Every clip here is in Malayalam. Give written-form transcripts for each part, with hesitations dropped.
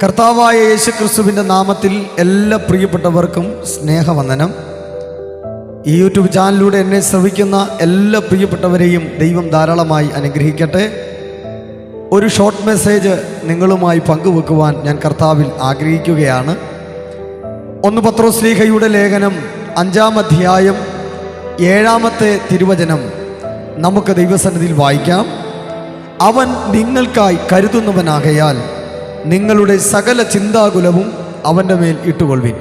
കർത്താവായ യേശുക്രിസ്തുവിൻ്റെ നാമത്തിൽ എല്ലാ പ്രിയപ്പെട്ടവർക്കും സ്നേഹവന്ദനം. ഈ യൂട്യൂബ് ചാനലിലൂടെ എന്നെ ശ്രവിക്കുന്ന എല്ലാ പ്രിയപ്പെട്ടവരെയും ദൈവം ധാരാളമായി അനുഗ്രഹിക്കട്ടെ. ഒരു ഷോർട്ട് മെസ്സേജ് നിങ്ങളുമായി പങ്കുവെക്കുവാൻ ഞാൻ കർത്താവിൽ ആഗ്രഹിക്കുകയാണ്. 1 പത്രോസ്ലീഹയുടെ ലേഖനം 5-ാം അധ്യായം 7-ാമത്തെ തിരുവചനം നമുക്ക് ദൈവസന്നിധിയിൽ വായിക്കാം. അവൻ നിങ്ങൾക്കായി കരുതുന്നവനാകയാൽ നിങ്ങളുടെ സകല ചിന്താകുലവും അവൻ്റെ മേൽ ഇട്ടുകൊള്ളുവിൻ.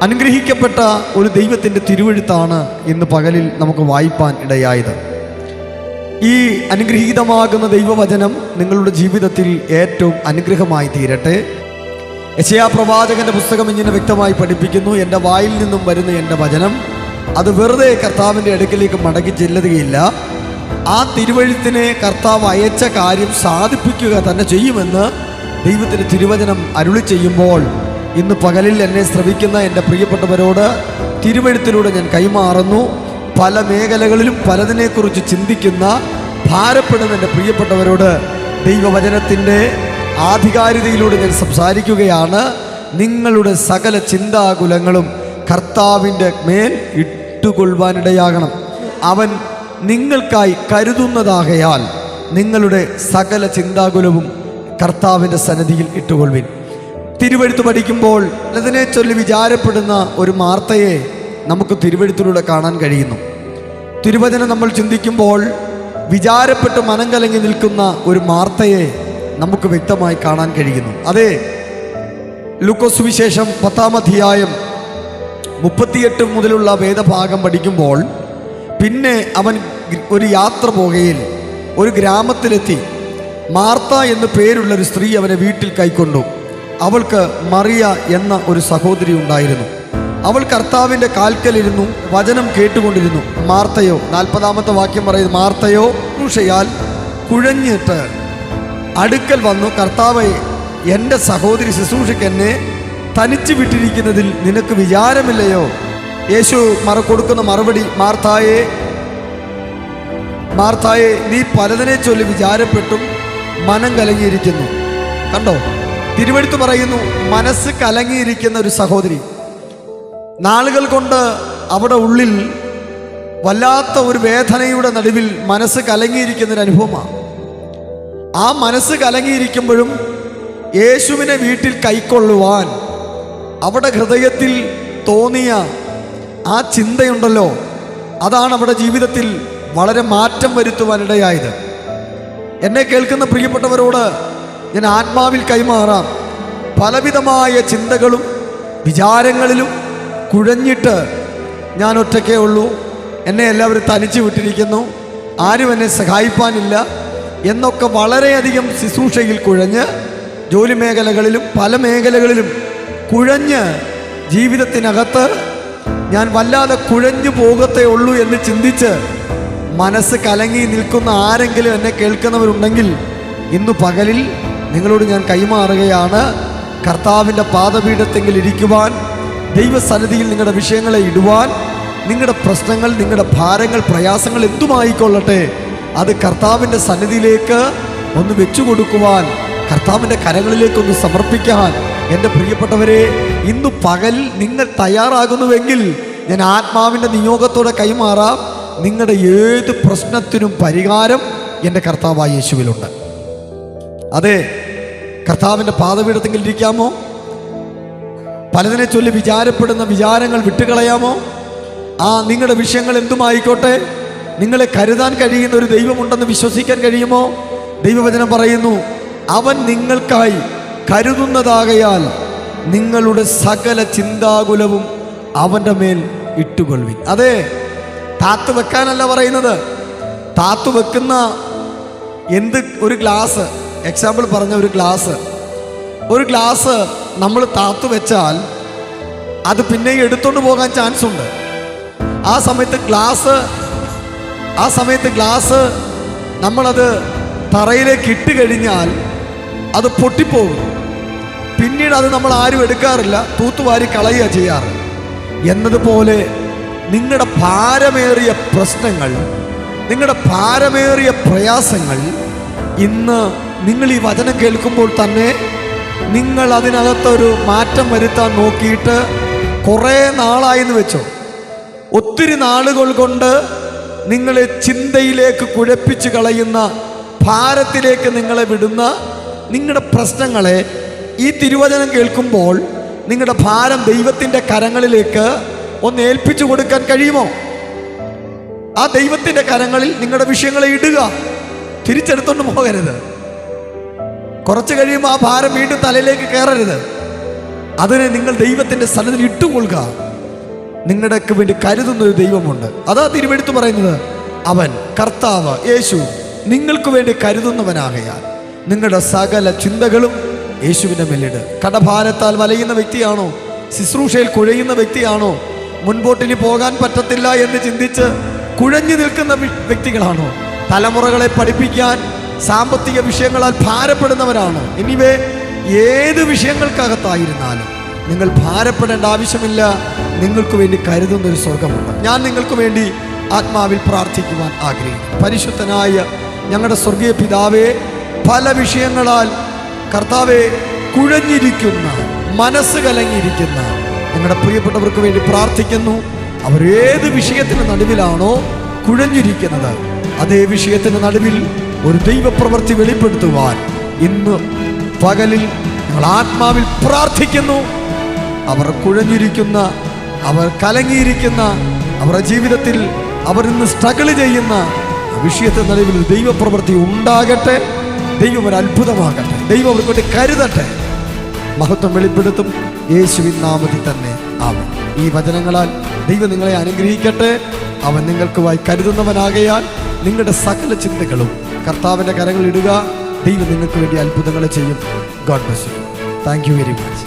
അനുഗ്രഹിക്കപ്പെട്ട ഒരു ദൈവത്തിൻ്റെ തിരുവെഴുത്താണ് ഇന്ന് പകലിൽ നമുക്ക് വായിപ്പാൻ ഇടയായത്. ഈ അനുഗ്രഹീതമാകുന്ന ദൈവവചനം നിങ്ങളുടെ ജീവിതത്തിൽ ഏറ്റവും അനുഗ്രഹമായി തീരട്ടെ. യെശയ്യാ പ്രവാചകന്റെ പുസ്തകം ഇങ്ങനെ വ്യക്തമായി പഠിപ്പിക്കുന്നു, എൻ്റെ വായിൽ നിന്നും വരുന്ന എൻ്റെ വചനം അത് വെറുതെ കർത്താവിൻ്റെ അടുക്കിലേക്ക് മടങ്ങി ചെല്ലുകയില്ല, ആ തിരുവെഴുത്തിനെ കർത്താവ് അയച്ച കാര്യം സാധിപ്പിക്കുക തന്നെ ചെയ്യുമെന്ന് ദൈവത്തിൻ്റെ തിരുവചനം അരുളി ചെയ്യുമ്പോൾ ഇന്ന് പകലിൽ എന്നെ ശ്രവിക്കുന്ന എൻ്റെ പ്രിയപ്പെട്ടവരോട് തിരുവെഴുത്തിലൂടെ ഞാൻ കൈമാറുന്നു. പല മേഖലകളിലും പലതിനെക്കുറിച്ച് ചിന്തിക്കുന്ന ഭാരപ്പെടുന്ന എൻ്റെ പ്രിയപ്പെട്ടവരോട് ദൈവവചനത്തിൻ്റെ ആധികാരികതയിലൂടെ ഞാൻ സംസാരിക്കുകയാണ്. നിങ്ങളുടെ സകല ചിന്താകുലങ്ങളും കർത്താവിൻ്റെ മേൽ ഇട്ടുകൊള്ളുവാനിടയാകണം. അവൻ നിങ്ങൾക്കായി കരുതുന്നതാകയാൽ നിങ്ങളുടെ സകല ചിന്താകുലവും കർത്താവിൻ്റെ സന്നിധിയിൽ ഇട്ടുകൊള്ളുവിൻ. തിരുവെഴുത്ത് പഠിക്കുമ്പോൾ അതിനെ ചൊല്ലി വിചാരപ്പെടുന്ന ഒരു മാർത്തയെ നമുക്ക് തിരുവെഴുത്തിലൂടെ കാണാൻ കഴിയുന്നു. തിരുവചനം നമ്മൾ ചിന്തിക്കുമ്പോൾ വിചാരപ്പെട്ട് മനം കലങ്ങി നിൽക്കുന്ന ഒരു മാർത്തയെ നമുക്ക് വ്യക്തമായി കാണാൻ കഴിയുന്നു. അതെ, ലൂക്കോസ് സുവിശേഷം 10-ാം അധ്യായം 38 മുതലുള്ള വേദഭാഗം പഠിക്കുമ്പോൾ പിന്നെ അവൻ ഒരു യാത്ര പോകയിൽ ഒരു ഗ്രാമത്തിലെത്തി. മാർത്ത എന്ന് പേരുള്ളൊരു സ്ത്രീ അവനെ വീട്ടിൽ കൈക്കൊണ്ടു. അവൾക്ക് മറിയ എന്ന ഒരു സഹോദരി ഉണ്ടായിരുന്നു. അവൾ കർത്താവിൻ്റെ കാൽക്കലിരുന്നു വചനം കേട്ടുകൊണ്ടിരുന്നു. മാർത്തയോ, 40-ാമത്തെ വാക്യം പറയുന്നു, മാർത്തയോ ശുശ്രൂഷയാൽ കുഴഞ്ഞിട്ട് അടുക്കൽ വന്നു, കർത്താവേ, എൻ്റെ സഹോദരി ശുശ്രൂഷയ്ക്ക് എന്നെ തനിച്ചു വിട്ടിരിക്കുന്നതിൽ നിനക്ക് വിചാരമില്ലയോ? യേശു കൊടുക്കുന്ന മറുപടി, മാർത്തായെ, നീ പലതിനെ ചൊല്ലി വിചാരപ്പെട്ടും മനം കലങ്ങിയിരിക്കുന്നു. കണ്ടോ, തിരുവെഴുത്ത് പറയുന്നു, മനസ്സ് കലങ്ങിയിരിക്കുന്ന ഒരു സഹോദരി. നാളുകൾ കൊണ്ട് അവിടെ ഉള്ളിൽ വല്ലാത്ത ഒരു വേദനയുടെ നടുവിൽ മനസ്സ് കലങ്ങിയിരിക്കുന്നൊരു അനുഭവമാണ്. ആ മനസ്സ് കലങ്ങിയിരിക്കുമ്പോഴും യേശുവിനെ വീട്ടിൽ കൈക്കൊള്ളുവാൻ അവിടെ ഹൃദയത്തിൽ തോന്നിയ ആ ചിന്തയുണ്ടല്ലോ, അതാണ് അവിടെ ജീവിതത്തിൽ വളരെ മാറ്റം വരുത്തുവാനിടയായത്. എന്നെ കേൾക്കുന്ന പ്രിയപ്പെട്ടവരോട് ഞാൻ ആത്മാവിൽ കൈമാറാം. പലവിധമായ ചിന്തകളും വിചാരങ്ങളിലും കുഴഞ്ഞിട്ട് ഞാൻ ഒറ്റയ്ക്കേ ഉള്ളൂ, എന്നെ എല്ലാവരും തനിച്ചു വിട്ടിരിക്കുന്നു, ആരും എന്നെ സഹായിപ്പാനില്ല എന്നൊക്കെ വളരെയധികം ശുശ്രൂഷയിൽ കുഴഞ്ഞ്, ജോലി മേഖലകളിലും പല മേഖലകളിലും കുഴഞ്ഞ് ജീവിതത്തിനകത്ത് ഞാൻ വല്ലാതെ കുഴഞ്ഞു പോകത്തേ ഉള്ളൂ എന്ന് ചിന്തിച്ച് മനസ്സ് കലങ്ങി നിൽക്കുന്ന ആരെങ്കിലും എന്നെ കേൾക്കുന്നവരുണ്ടെങ്കിൽ ഇന്ന് പകലിൽ നിങ്ങളോട് ഞാൻ കൈമാറുകയാണ്. കർത്താവിൻ്റെ പാദപീഠത്തെങ്കിൽ ഇരിക്കുവാൻ, ദൈവസന്നിധിയിൽ നിങ്ങളുടെ വിഷയങ്ങളെ ഇടുവാൻ, നിങ്ങളുടെ പ്രശ്നങ്ങൾ, നിങ്ങളുടെ ഭാരങ്ങൾ, പ്രയാസങ്ങൾ എന്തുമായിക്കൊള്ളട്ടെ അത് കർത്താവിൻ്റെ സന്നിധിയിലേക്ക് ഒന്ന് വെച്ചു കൊടുക്കുവാൻ, കർത്താവിൻ്റെ കരങ്ങളിലേക്കൊന്ന് സമർപ്പിക്കാൻ എൻ്റെ പ്രിയപ്പെട്ടവരെ ഇന്ന് പകൽ നിങ്ങൾ തയ്യാറാകുന്നുവെങ്കിൽ ഞാൻ ആത്മാവിൻ്റെ നിയോഗത്തോടെ കൈമാറാം. നിങ്ങളുടെ ഏത് പ്രശ്നത്തിനും പരിഹാരം എൻ്റെ കർത്താവായ യേശുവിലുണ്ട്. അതെ, കർത്താവിൻ്റെ പാദപീഠത്തിൽ ഇരിക്കാമോ? പലതിനെ ചൊല്ലി വിചാരപ്പെടുന്ന വിചാരങ്ങൾ വിട്ടുകളയാമോ? നിങ്ങളുടെ വിഷയങ്ങൾ എന്തുമായിക്കോട്ടെ, നിങ്ങളെ കരുതാൻ കഴിയുന്ന ഒരു ദൈവമുണ്ടെന്ന് വിശ്വസിക്കാൻ കഴിയുമോ? ദൈവവചനം പറയുന്നു, അവൻ നിങ്ങൾക്കായി കരുതുന്നതാകയാൽ നിങ്ങളുടെ സകല ചിന്താകുലവും അവൻ്റെ മേൽ ഇട്ടുകൊള്ളുവിൻ. അതെ, താത്തു വെക്കാനല്ല പറയുന്നത്. താത്തു വെക്കുന്ന ഒരു ഗ്ലാസ്, എക്സാമ്പിൾ പറഞ്ഞ ഒരു ഗ്ലാസ് നമ്മൾ താത്തു വെച്ചാൽ അത് പിന്നെ എടുത്തുകൊണ്ട് പോകാൻ ചാൻസ് ഉണ്ട്. ആ സമയത്ത് ഗ്ലാസ് നമ്മളത് തറയിലേക്ക് ഇട്ട് കഴിഞ്ഞാൽ അത് പൊട്ടിപ്പോകും. പിന്നീട് അത് നമ്മൾ ആരും എടുക്കാറില്ല, തൂത്തുവാരി കളയുക ചെയ്യാറ്. എന്നതുപോലെ നിങ്ങളുടെ ഭാരമേറിയ പ്രശ്നങ്ങൾ, നിങ്ങളുടെ ഭാരമേറിയ പ്രയാസങ്ങൾ ഇന്ന് നിങ്ങൾ ഈ വചനം കേൾക്കുമ്പോൾ തന്നെ നിങ്ങൾ അതിനകത്തൊരു മാറ്റം വരുത്താൻ നോക്കിയിട്ട് കുറേ നാളായെന്ന് വെച്ചോ, ഒത്തിരി നാളുകൾ കൊണ്ട് നിങ്ങളെ ചിന്തയിലേക്ക് കുഴപ്പിച്ച് കളയുന്ന, ഭാരത്തിലേക്ക് നിങ്ങളെ വിടുന്ന നിങ്ങളുടെ പ്രശ്നങ്ങളെ ഈ തിരുവചനം കേൾക്കുമ്പോൾ നിങ്ങളുടെ ഭാരം ദൈവത്തിൻ്റെ കരങ്ങളിലേക്ക് ഒന്ന് ഏൽപ്പിച്ചു കൊടുക്കാൻ കഴിയുമോ? ആ ദൈവത്തിൻ്റെ കരങ്ങളിൽ നിങ്ങളുടെ വിഷയങ്ങളെ ഇടുക, തിരിച്ചെടുത്തോണ്ട് പോകരുത്. കുറച്ച് കഴിയുമ്പോൾ ആ ഭാരം വീണ്ടും തലയിലേക്ക് കയറരുത്. അതിനെ നിങ്ങൾ ദൈവത്തിൻ്റെ സന്നിധിയിൽ ഇട്ടുകൊള്ളുക. നിങ്ങളുടെക്ക് വേണ്ടി കരുതുന്നൊരു ദൈവമുണ്ട്. അതാ തിരുവെടുത്ത് പറയുന്നത്, അവൻ കർത്താവ് യേശു നിങ്ങൾക്ക് വേണ്ടി കരുതുന്നവനാകയാൽ നിങ്ങളുടെ സകല ചിന്തകളും യേശുവിൻ്റെ മേലിട്. കടഭാരത്താൽ വലയുന്ന വ്യക്തിയാണോ? ശുശ്രൂഷയിൽ കുഴയുന്ന വ്യക്തിയാണോ? മുൻപോട്ടിനി പോകാൻ പറ്റത്തില്ല എന്ന് ചിന്തിച്ച് കുഴഞ്ഞു നിൽക്കുന്ന വ്യക്തികളാണോ? തലമുറകളെ പഠിപ്പിക്കാൻ സാമ്പത്തിക വിഷയങ്ങളാൽ ഭാരപ്പെടുന്നവരാണോ? എനിവേ ഏത് വിഷയങ്ങൾക്കകത്തായിരുന്നാലും നിങ്ങൾ ഭാരപ്പെടേണ്ട ആവശ്യമില്ല. നിങ്ങൾക്ക് വേണ്ടി കരുതുന്നൊരു സ്വർഗമുണ്ട്. ഞാൻ നിങ്ങൾക്ക് വേണ്ടി ആത്മാവിൽ പ്രാർത്ഥിക്കുവാൻ ആഗ്രഹിക്കുന്നു. പരിശുദ്ധനായ ഞങ്ങളുടെ സ്വർഗീയ പിതാവേ, പല വിഷയങ്ങളാൽ കർത്താവെ കുഴഞ്ഞിരിക്കുന്ന, മനസ്സ് കലങ്ങിയിരിക്കുന്ന ഞങ്ങളുടെ പ്രിയപ്പെട്ടവർക്ക് വേണ്ടി പ്രാർത്ഥിക്കുന്നു. അവരേത് വിഷയത്തിന് നടുവിലാണോ കുഴഞ്ഞിരിക്കുന്നത്, അതേ വിഷയത്തിന് നടുവിൽ ഒരു ദൈവപ്രവൃത്തി വെളിപ്പെടുത്തുവാൻ ഇന്ന് പകലിൽ ഞങ്ങൾ ആത്മാവിൽ പ്രാർത്ഥിക്കുന്നു. അവർ കുഴഞ്ഞിരിക്കുന്ന, അവർ കലങ്ങിയിരിക്കുന്ന, അവരുടെ ജീവിതത്തിൽ അവർ ഇന്ന് സ്ട്രഗിൾ ചെയ്യുന്ന വിഷയത്തിന് നടുവിൽ ദൈവപ്രവൃത്തി ഉണ്ടാകട്ടെ. ദൈവം ഒരു അത്ഭുതമാകട്ടെ. ദൈവം അവർക്ക് വേണ്ടി കരുതട്ടെ. മഹത്വം വെളിപ്പെടുത്തും യേശുവിൻ നാമത്തിൽ തന്നെ ആമേൻ. ഈ വചനങ്ങളാൽ ദൈവം നിങ്ങളെ അനുഗ്രഹിക്കട്ടെ. അവൻ നിങ്ങൾക്കുമായി കരുതുന്നവനാകയാൽ നിങ്ങളുടെ സകല ചിന്തകളും കർത്താവിൻ്റെ കരങ്ങളിടുക. ദൈവം നിങ്ങൾക്ക് വേണ്ടി അത്ഭുതങ്ങൾ ചെയ്യും. God bless you. Thank you very much.